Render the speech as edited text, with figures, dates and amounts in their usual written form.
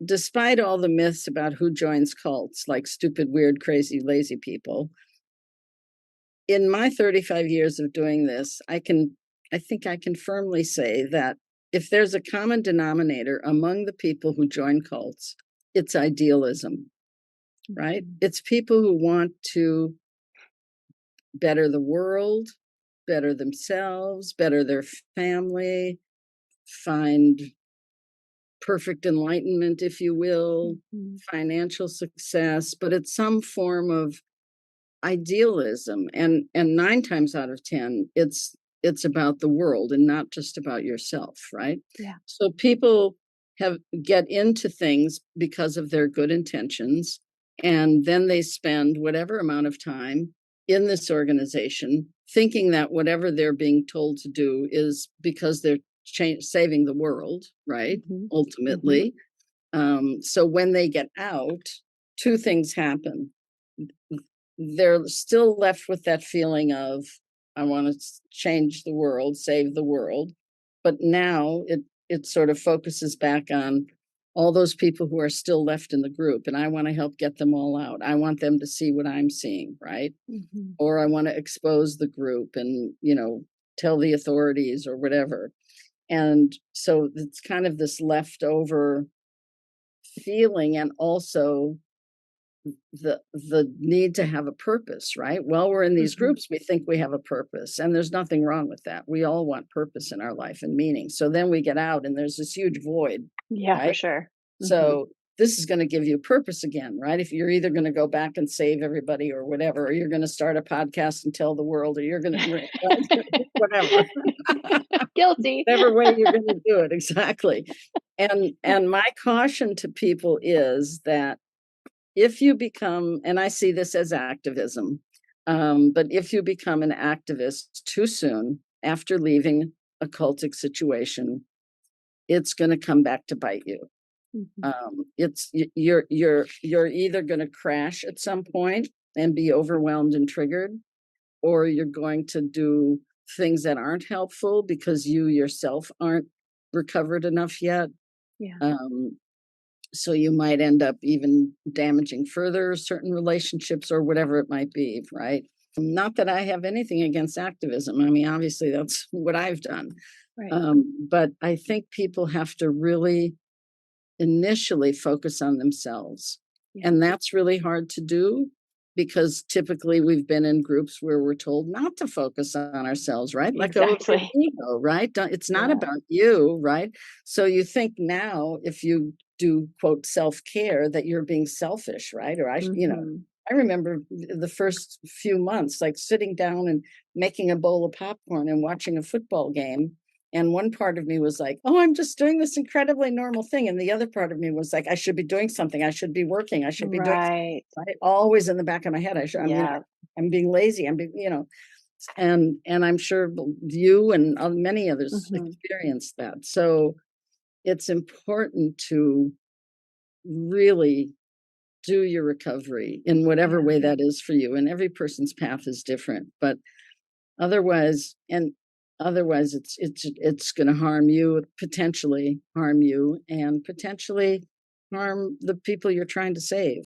despite all the myths about who joins cults, like stupid, weird, crazy, lazy people, in my 35 years of doing this, I think I can firmly say that if there's a common denominator among the people who join cults, it's idealism, right? It's people who want to better the world, better themselves, better their family, find perfect enlightenment, if you will, financial success, but it's some form of idealism. And 9 times out of 10, it's about the world and not just about yourself, right? Yeah. So people get into things because of their good intentions, and then they spend whatever amount of time in this organization thinking that whatever they're being told to do is because they're saving the world, right? Ultimately. So when they get out, 2 things happen. They're still left with that feeling of, I want to change the world, save the world. But now it sort of focuses back on all those people who are still left in the group, and I want to help get them all out. I want them to see what I'm seeing, right? Or I want to expose the group and, tell the authorities or whatever. And so it's kind of this leftover feeling, and also the need to have a purpose, right? Well, we're in these groups, we think we have a purpose, and there's nothing wrong with that. We all want purpose in our life and meaning. So then we get out and there's this huge void. Yeah, right? for sure. So this is going to give you purpose again, right? If you're either going to go back and save everybody or whatever, or you're going to start a podcast and tell the world, or you're going to whatever. Guilty. Whatever way you're going to do it, exactly. And my caution to people is that if you become, and I see this as activism, but if you become an activist too soon after leaving a cultic situation, it's going to come back to bite you. You're either going to crash at some point and be overwhelmed and triggered, or you're going to do things that aren't helpful because you yourself aren't recovered enough yet. Yeah. So you might end up even damaging further certain relationships or whatever it might be, right? Not that I have anything against activism. I mean, obviously that's what I've done. Right. But I think people have to really initially focus on themselves. Yeah. And that's really hard to do because typically we've been in groups where we're told not to focus on ourselves, right? Let go of your ego, right? It's not about you, right? So you think now if you do, quote, self-care, that you're being selfish, right? Or I remember the first few months, like sitting down and making a bowl of popcorn and watching a football game. And one part of me was like, oh, I'm just doing this incredibly normal thing. And the other part of me was like, I should be doing something. I should be working. I should be doing something. Right? Always in the back of my head. I'm being lazy. And I'm sure you and many others experienced that. So it's important to really do your recovery in whatever way that is for you. And every person's path is different, but otherwise it's going to harm you, potentially harm you, and potentially harm the people you're trying to save.